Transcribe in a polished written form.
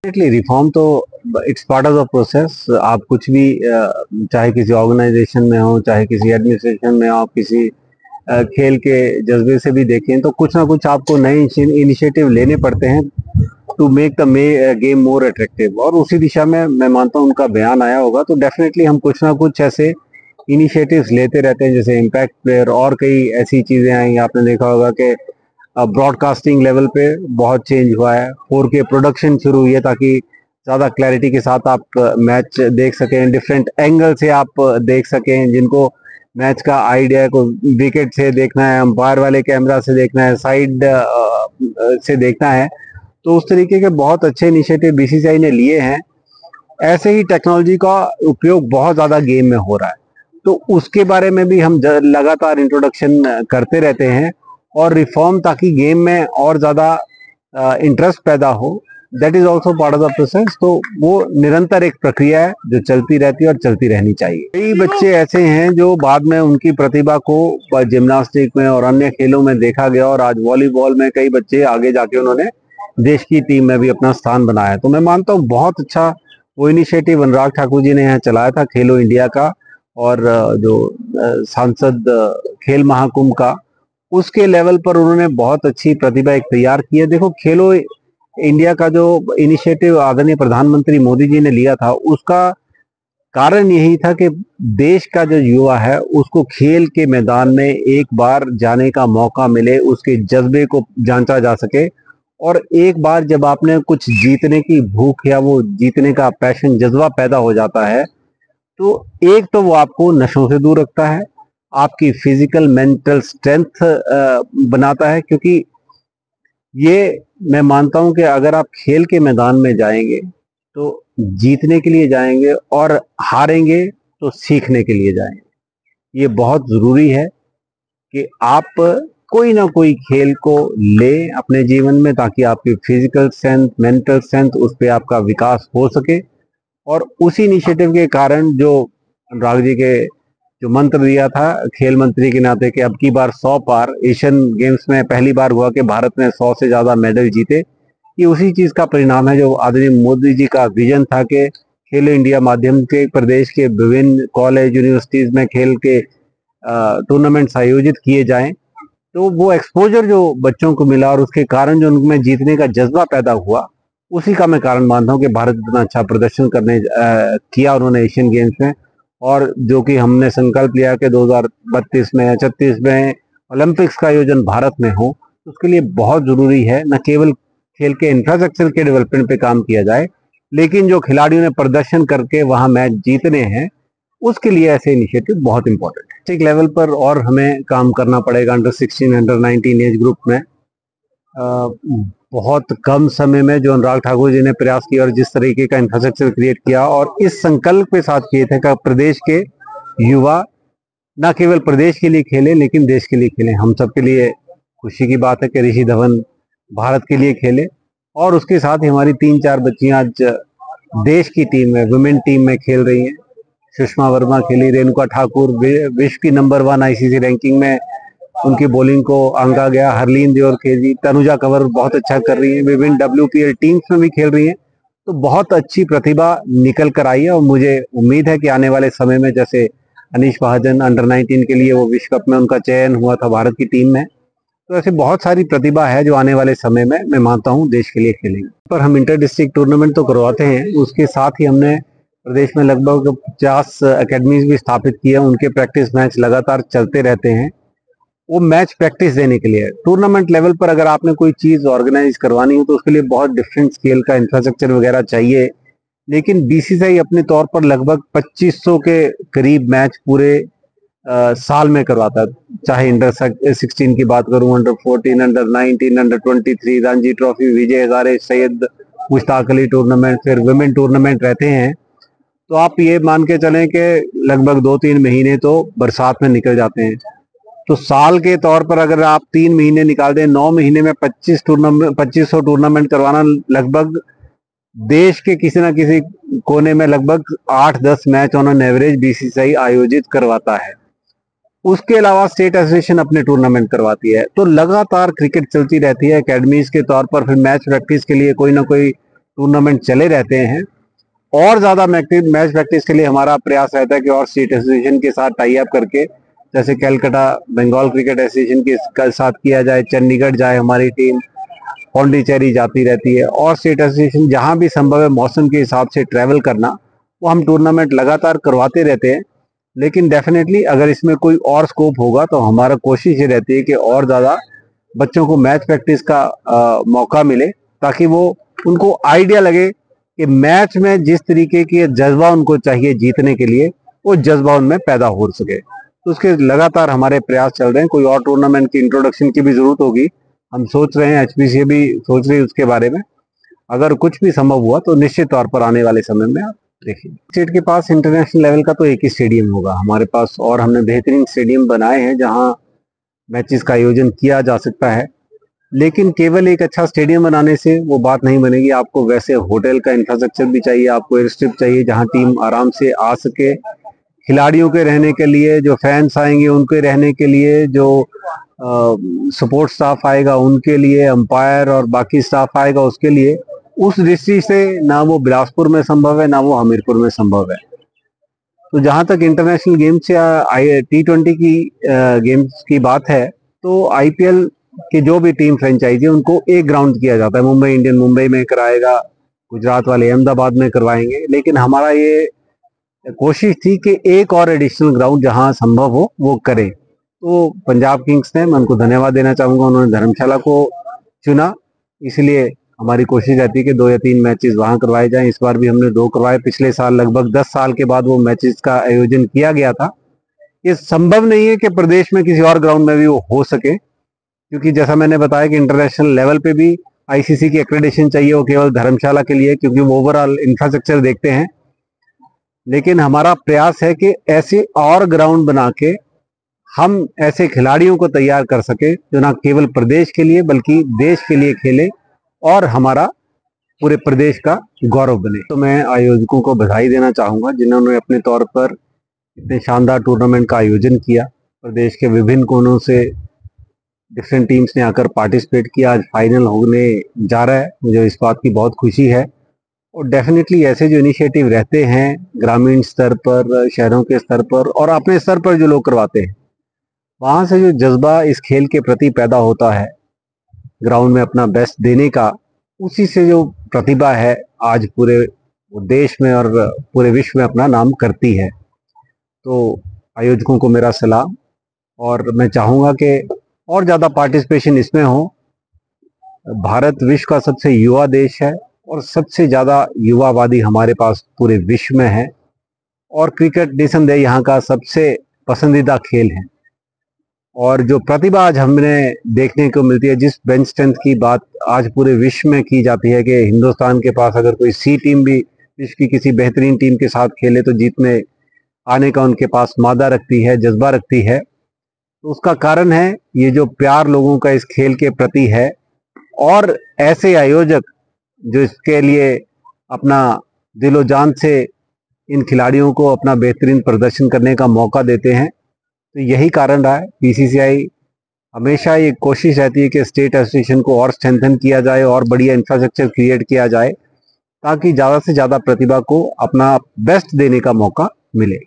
Definitely reform तो it's part of the process. आप कुछ भी चाहे किसी ऑर्गेनाइजेशन में हो, चाहे किसी एडमिनिस्ट्रेशन में हो, आप किसी खेल के जज्बे से भी देखें तो कुछ ना कुछ आपको नए इनिशिएटिव लेने पड़ते हैं to make the game more attractive. और उसी दिशा में मैं मानता हूँ उनका बयान आया होगा। तो डेफिनेटली हम कुछ ना कुछ ऐसे इनिशिएटिव्स लेते रहते हैं, जैसे इम्पैक्ट प्लेयर और कई ऐसी चीजें आई। आपने देखा होगा कि ब्रॉडकास्टिंग लेवल पे बहुत चेंज हुआ है, 4K प्रोडक्शन शुरू हुई है ताकि ज़्यादा क्लैरिटी के साथ आप मैच देख सकें, डिफरेंट एंगल से आप देख सकें। जिनको मैच का आइडिया को विकेट से देखना है, अंपायर वाले कैमरा से देखना है, साइड से देखना है, तो उस तरीके के बहुत अच्छे इनिशिएटिव बीसीसीआई ने लिए हैं। ऐसे ही टेक्नोलॉजी का उपयोग बहुत ज़्यादा गेम में हो रहा है, तो उसके बारे में भी हम लगातार इंट्रोडक्शन करते रहते हैं और रिफॉर्म, ताकि गेम में और ज़्यादा इंटरेस्ट पैदा हो। That is also part of the process. तो वो निरंतर एक प्रक्रिया है जो चलती रहती है और चलती रहनी चाहिए। कई बच्चे ऐसे हैं जो बाद में उनकी प्रतिभा को जिम्नास्टिक में और अन्य खेलों में देखा गया, और आज वॉलीबॉल में कई बच्चे आगे जाके उन्होंने देश की टीम में भी अपना स्थान बनाया। तो मैं मानता हूँ बहुत अच्छा वो इनिशिएटिव अनुराग ठाकुर जी ने यहाँ चलाया था, खेलो इंडिया का, और जो सांसद खेल महाकुंभ का, उसके लेवल पर उन्होंने बहुत अच्छी प्रतिभा एक तैयार की है। देखो, खेलो इंडिया का जो इनिशिएटिव आदरणीय प्रधानमंत्री मोदी जी ने लिया था, उसका कारण यही था कि देश का जो युवा है उसको खेल के मैदान में एक बार जाने का मौका मिले, उसके जज्बे को जांचा जा सके। और एक बार जब आपने कुछ जीतने की भूख या वो जीतने का पैशन, जज्बा पैदा हो जाता है, तो एक तो वो आपको नशों से दूर रखता है, आपकी फिजिकल मेंटल स्ट्रेंथ बनाता है। क्योंकि ये मैं मानता हूं कि अगर आप खेल के मैदान में जाएंगे तो जीतने के लिए जाएंगे, और हारेंगे तो सीखने के लिए जाएंगे। ये बहुत जरूरी है कि आप कोई ना कोई खेल को ले अपने जीवन में, ताकि आपकी फिजिकल स्ट्रेंथ, मेंटल स्ट्रेंथ, उस पर आपका विकास हो सके। और उसी इनिशिएटिव के कारण जो अनुराग जी के जो मंत्र दिया था खेल मंत्री के नाते कि अब की बार 100 पार, एशियन गेम्स में पहली बार हुआ कि भारत ने 100 से ज्यादा मेडल जीते, ये उसी चीज का परिणाम है जो आदरणीय मोदी जी का विजन था कि खेलो इंडिया माध्यम से प्रदेश के विभिन्न कॉलेज यूनिवर्सिटीज में खेल के टूर्नामेंट्स आयोजित किए जाएं। तो वो एक्सपोजर जो बच्चों को मिला और उसके कारण जो उनमें जीतने का जज्बा पैदा हुआ, उसी का मैं कारण मानता हूँ कि भारत इतना अच्छा प्रदर्शन किया उन्होंने एशियन गेम्स में। और जो कि हमने संकल्प लिया कि 2032 में या 36 में ओलंपिक्स का आयोजन भारत में हो, तो उसके लिए बहुत जरूरी है न केवल खेल के इंफ्रास्ट्रक्चर के डेवलपमेंट पे काम किया जाए, लेकिन जो खिलाड़ियों ने प्रदर्शन करके वहां मैच जीतने हैं, उसके लिए ऐसे इनिशिएटिव बहुत इंपॉर्टेंट है। ठीक लेवल पर और हमें काम करना पड़ेगा। अंडर 16, अंडर 19 एज ग्रुप में बहुत कम समय में जो अनुराग ठाकुर जी ने प्रयास किया और जिस तरीके का इंफ्रास्ट्रक्चर क्रिएट किया, और इस संकल्प के साथ किए थे कि प्रदेश के युवा न केवल प्रदेश के लिए खेले लेकिन देश के लिए खेले। हम सबके लिए खुशी की बात है कि ऋषि धवन भारत के लिए खेले, और उसके साथ ही हमारी 3-4 बच्चियां आज देश की टीम में, वुमेन टीम में खेल रही हैं। सुषमा वर्मा खेली, रेणुका ठाकुर विश्व की नंबर 1 आईसीसी रैंकिंग में उनकी बॉलिंग को आंका गया। हरलीन देओर खेली, तनुजा कंवर बहुत अच्छा कर रही है, विभिन्न WPL टीम्स में भी खेल रही है। तो बहुत अच्छी प्रतिभा निकल कर आई है, और मुझे उम्मीद है कि आने वाले समय में, जैसे अनीश महाजन अंडर 19 के लिए वो विश्व कप में उनका चयन हुआ था भारत की टीम में, तो ऐसे बहुत सारी प्रतिभा है जो आने वाले समय में मैं मानता हूँ देश के लिए खेलेंगे। पर हम इंटर डिस्ट्रिक्ट टूर्नामेंट तो करवाते हैं, उसके साथ ही हमने प्रदेश में लगभग 50 एकेडमीज भी स्थापित किए हैं। उनके प्रैक्टिस मैच लगातार चलते रहते हैं। वो मैच प्रैक्टिस देने के लिए टूर्नामेंट लेवल पर अगर आपने कोई चीज ऑर्गेनाइज करवानी हो तो उसके लिए बहुत डिफरेंट स्केल का इंफ्रास्ट्रक्चर वगैरह चाहिए। लेकिन बीसीसीआई अपने तौर पर लगभग 2500 के करीब मैच पूरे साल में करवाता है। चाहे अंडर 16 की बात करूं, under 14, under 19, under 23, Ranji Trophy, Vijay Hazare, Syed Mushtaq Ali tournament, फिर वुमेन टूर्नामेंट रहते हैं। तो आप ये मान के चलें कि लगभग 2-3 महीने तो बरसात में निकल जाते हैं। तो साल के तौर पर अगर आप 3 महीने निकाल दें, 9 महीने में 2500 टूर्नामेंट करवाना, लगभग देश के किसी ना किसी कोने में लगभग 8-10 match on an average BCCI आयोजित करवाता है। उसके अलावा स्टेट एसोसिएशन अपने टूर्नामेंट करवाती है। तो लगातार क्रिकेट चलती रहती है। एकेडमीज के तौर पर फिर मैच प्रैक्टिस के लिए कोई ना कोई टूर्नामेंट चले रहते हैं। और ज़्यादा मैच प्रैक्टिस के लिए हमारा प्रयास रहता है कि और स्टेट एसोसिएशन के साथ टाई अप करके, जैसे कलकत्ता बंगाल क्रिकेट एसोसिएशन के साथ किया जाए, चंडीगढ़ जाए हमारी टीम, पौंडीचेरी जाती रहती है, और स्टेट एसोसिएशन जहां भी संभव है मौसम के हिसाब से ट्रैवल करना, वो हम टूर्नामेंट लगातार करवाते रहते हैं। लेकिन डेफिनेटली अगर इसमें कोई और स्कोप होगा तो हमारा कोशिश ये रहती है कि और ज़्यादा बच्चों को मैच प्रैक्टिस का मौका मिले, ताकि वो उनको आइडिया लगे कि मैच में जिस तरीके की जज्बा उनको चाहिए जीतने के लिए, वो जज्बा उनमें पैदा हो सके। तो उसके लगातार हमारे प्रयास चल रहे हैं। कोई और टूर्नामेंट की इंट्रोडक्शन की भी जरूरत होगी, हम सोच रहे हैं, एचपीसीए भी सोच रही है उसके बारे में। अगर कुछ भी संभव हुआ तो निश्चित तौर पर आने वाले समय में आप देखिए। स्टेट के पास इंटरनेशनल लेवल का तो एक ही स्टेडियम होगा हमारे पास, और हमने बेहतरीन स्टेडियम बनाए हैं जहां मैचेस का आयोजन किया जा सकता है। लेकिन केवल एक अच्छा स्टेडियम बनाने से वो बात नहीं बनेगी, आपको वैसे होटल का इंफ्रास्ट्रक्चर भी चाहिए, आपको एयर स्ट्रिप चाहिए जहां टीम आराम से आ सके, खिलाड़ियों के रहने के लिए, जो फैंस आएंगे उनके रहने के लिए, जो सपोर्ट स्टाफ आएगा उनके लिए, अंपायर और बाकी स्टाफ आएगा उसके लिए। उस दृष्टि से ना वो बिलासपुर में संभव है, ना वो हमीरपुर में संभव है। तो जहां तक इंटरनेशनल गेम्स या T20 की गेम्स की बात है, तो आईपीएल की जो भी टीम फ्रेंचाइजी उनको एक ग्राउंड किया जाता है। मुंबई इंडियन मुंबई में कराएगा, गुजरात वाले अहमदाबाद में करवाएंगे, लेकिन हमारा ये कोशिश थी कि एक और एडिशनल ग्राउंड जहां संभव हो वो करें। तो पंजाब किंग्स ने, मैं उनको धन्यवाद देना चाहूंगा, उन्होंने धर्मशाला को चुना। इसलिए हमारी कोशिश रहती है कि 2 या 3 मैचेस वहां करवाए जाएं। इस बार भी हमने 2 करवाए। पिछले साल लगभग 10 साल के बाद वो मैचेस का आयोजन किया गया था। ये संभव नहीं है कि प्रदेश में किसी और ग्राउंड में भी वो हो सके, क्योंकि जैसा मैंने बताया कि इंटरनेशनल लेवल पे भी आईसीसी की एक्रेडिटेशन चाहिए, वो केवल धर्मशाला के लिए, क्योंकि वो ओवरऑल इंफ्रास्ट्रक्चर देखते हैं। लेकिन हमारा प्रयास है कि ऐसे और ग्राउंड बना के हम ऐसे खिलाड़ियों को तैयार कर सके जो ना केवल प्रदेश के लिए बल्कि देश के लिए खेले और हमारा पूरे प्रदेश का गौरव बने। तो मैं आयोजकों को बधाई देना चाहूंगा जिन्होंने अपने तौर पर इतने शानदार टूर्नामेंट का आयोजन किया। प्रदेश के विभिन्न कोनों से डिफरेंट टीम्स ने आकर पार्टिसिपेट किया। आज फाइनल होने जा रहा है, मुझे इस बात की बहुत खुशी है। और डेफिनेटली ऐसे जो इनिशिएटिव रहते हैं ग्रामीण स्तर पर, शहरों के स्तर पर और अपने स्तर पर जो लोग करवाते हैं, वहां से जो जज्बा इस खेल के प्रति पैदा होता है, ग्राउंड में अपना बेस्ट देने का, उसी से जो प्रतिभा है आज पूरे देश में और पूरे विश्व में अपना नाम करती है। तो आयोजकों को मेरा सलाम, और मैं चाहूंगा कि और ज़्यादा पार्टिसिपेशन इसमें हो। भारत विश्व का सबसे युवा देश है और सबसे ज़्यादा युवावादी हमारे पास पूरे विश्व में है, और क्रिकेट निसंदेह यहाँ का सबसे पसंदीदा खेल है। और जो प्रतिभा आज हमें देखने को मिलती है, जिस बेंच स्ट्रेंथ की बात आज पूरे विश्व में की जाती है कि हिंदुस्तान के पास अगर कोई सी टीम भी विश्व की किसी बेहतरीन टीम के साथ खेले तो जीत में आने का उनके पास मादा रखती है, जज्बा रखती है। तो उसका कारण है ये जो प्यार लोगों का इस खेल के प्रति है, और ऐसे आयोजक जो इसके लिए अपना दिलो जान से इन खिलाड़ियों को अपना बेहतरीन प्रदर्शन करने का मौका देते हैं। तो यही कारण रहा है। बीसीसीआई हमेशा ये कोशिश रहती है कि स्टेट एसोसिएशन को और स्ट्रेंथन किया जाए और बढ़िया इंफ्रास्ट्रक्चर क्रिएट किया जाए, ताकि ज़्यादा से ज़्यादा प्रतिभा को अपना बेस्ट देने का मौका मिले।